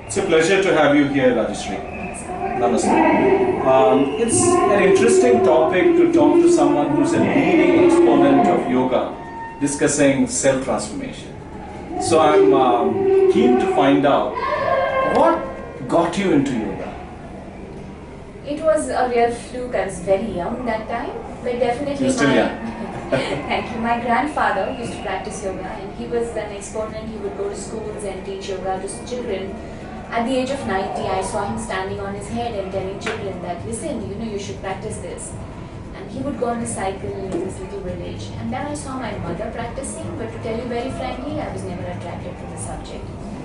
It's a pleasure to have you here, Rajeshri. Namaste. It's an interesting topic to talk to someone who's a leading exponent of yoga, discussing self-transformation. So I'm keen to find out what got you into yoga. It was a real fluke. I was very young that time, but definitely You're still young. Thank you. My grandfather used to practice yoga, and he was an exponent. He would go to schools and teach yoga to children. At the age of 90, I saw him standing on his head and telling children that, listen, you should practice this. And he would go on a cycle in this little village. And then I saw my mother practicing, but to tell you very frankly, I was never attracted to the subject.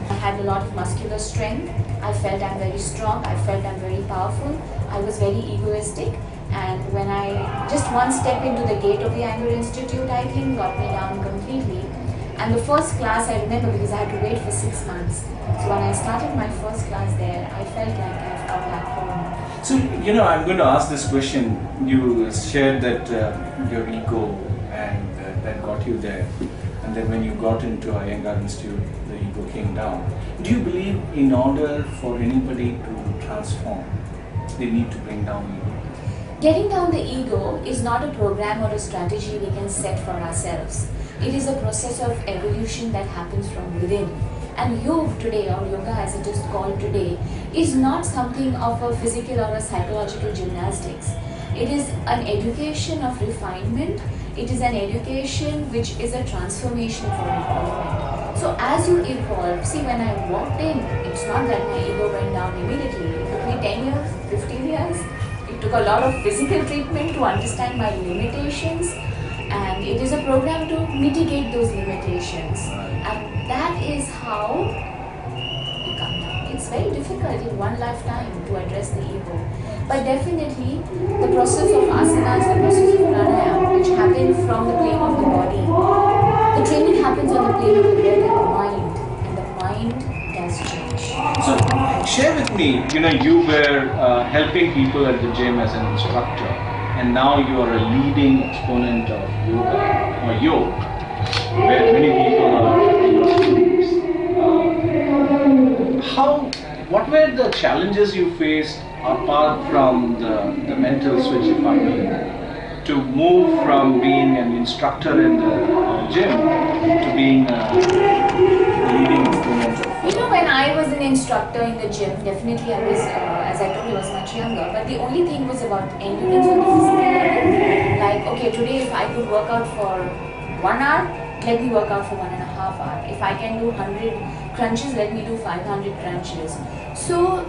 I had a lot of muscular strength. I felt I'm very strong. I felt I'm very powerful. I was very egoistic. And when I just one step into the gate of the Anger Institute, I think got me down completely. And the first class I remember because I had to wait for 6 months. So when I started my first class there, I felt like I've come back home. So, I'm going to ask this question. You shared that your ego and that got you there. And then when you got into Iyengar Institute, the ego came down. Do you believe in order for anybody to transform, they need to bring down ego? Getting down the ego is not a program or a strategy we can set for ourselves. It is a process of evolution that happens from within. And yoga today, or yoga as it is called today, is not something of a physical or a psychological gymnastics. It is an education of refinement. It is an education which is a transformation for evolvement. So as you evolve, see, when I walked in, it's not that my ego went down immediately. It took me 10 years, 15 years. It took a lot of physical treatment to understand my limitations. And it is a program to mitigate those limitations. And that is how you come down. It's very difficult in one lifetime to address the ego. But definitely, the process of asanas, the process of pranayama, which happens from the plane of the body, the training happens on the plane of the breath and the mind. And the mind does change. So, share with me, you were helping people at the gym as an instructor, and now you are a leading exponent of yoga or yoga, where many people are your students. What were the challenges you faced apart from the mental switch, if I may, to move from being an instructor in the gym to being a leading exponent of When I was an instructor in the gym, definitely I was, as I told you, I was much younger. But the only thing was about endurance on the physical level. Like, okay, today if I could work out for 1 hour, let me work out for 1.5 hours. If I can do 100 crunches, let me do 500 crunches. So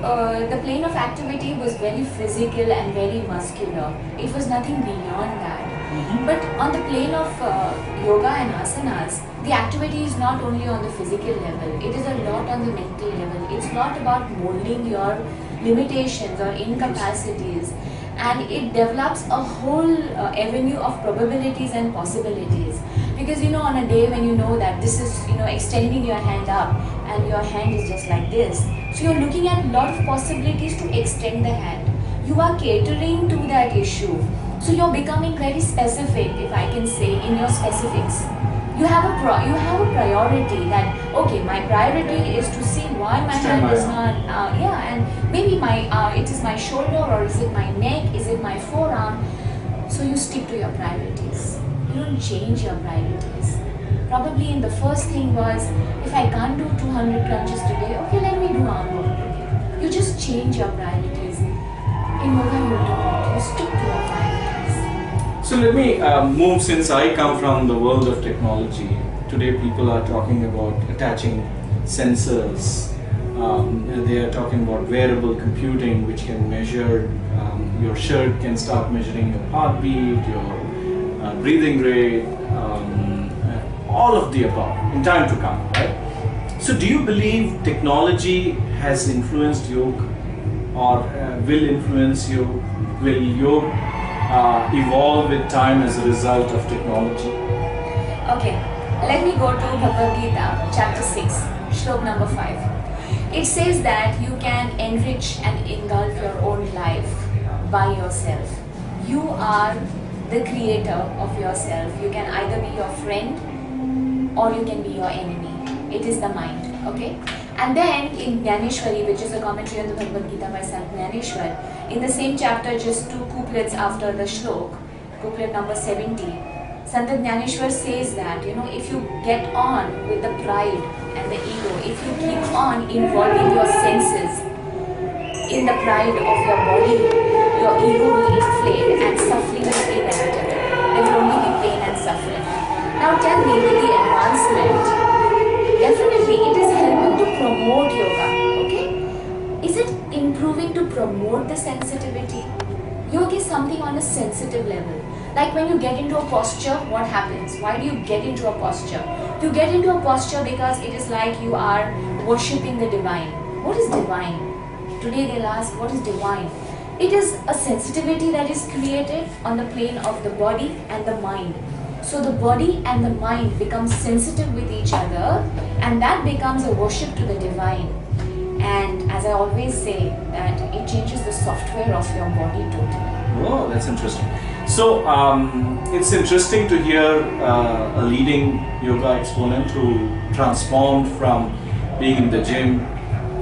the plane of activity was very physical and very muscular. It was nothing beyond that. But on the plane of yoga and asanas, the activity is not only on the physical level, it is a lot on the mental level. It's not about molding your limitations or incapacities, and it develops a whole avenue of probabilities and possibilities. Because on a day when you know that this is extending your hand up and your hand is just like this, so you're looking at a lot of possibilities to extend the hand. You are catering to that issue. So you're becoming very specific, if I can say, in your specifics. You have a priority that, okay, my priority is to see why my hand is not, and maybe it is my shoulder, or is it my neck, is it my forearm. So you stick to your priorities. You don't change your priorities. Probably in the first thing was, if I can't do 200 crunches today, okay, let me do arm work today. You just change your priorities. In yoga you don't. You stick to your priorities. So let me move, since I come from the world of technology. Today people are talking about attaching sensors. They are talking about wearable computing, which can measure, your shirt can start measuring your heartbeat, your breathing rate, all of the above in time to come, right? So do you believe technology has influenced yoga, or will influence you? Will yoga evolve with time as a result of technology? Okay, let me go to Bhagavad Gita, chapter 6, shlok number 5. It says that you can enrich and engulf your own life by yourself. You are the creator of yourself. You can either be your friend or you can be your enemy. It is the mind, okay? And then in Jnaneshwari, which is a commentary on the Bhagavad Gita by Sant Jnaneshwar, in the same chapter, just 2 couplets after the shlok, couplet number 70, Sant Jnaneshwar says that, if you get on with the pride and the ego, if you keep on involving your senses in the pride of your body, your ego will inflate and suffering is inevitable. There will only be pain and suffering. Now tell me, with the advancement, definitely it is helping to promote yoga, okay? Is it improving to promote the sensitivity? Yoga is something on a sensitive level. Like when you get into a posture, what happens? Why do you get into a posture? You get into a posture because it is like you are worshipping the divine. What is divine? Today they'll ask, what is divine? It is a sensitivity that is created on the plane of the body and the mind. So the body and the mind become sensitive with each other, and that becomes a worship to the divine. And as I always say, that it changes the software of your body totally. Oh, that's interesting. So it's interesting to hear a leading yoga exponent who transformed from being in the gym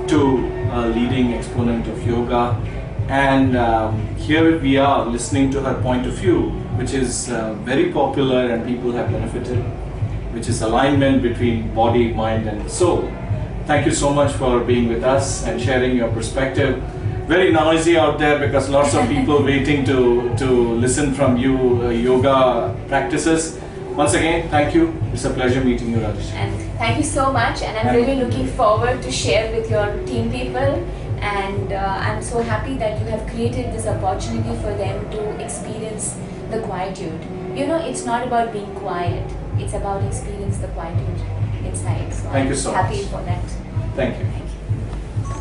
to a leading exponent of yoga, and here we are listening to her point of view, which is very popular and people have benefited, which is alignment between body, mind and soul. Thank you so much for being with us and sharing your perspective. Very noisy out there because lots of people waiting to listen from you yoga practices. Once again, thank you. It's a pleasure meeting you, Rajesh. And thank you so much, and I'm really looking forward to share with your team people, and I'm so happy that you have created this opportunity for them to experience the quietude. It's not about being quiet, it's about experience the quietude inside. So Thank I'm you so happy much. for that. Thank you.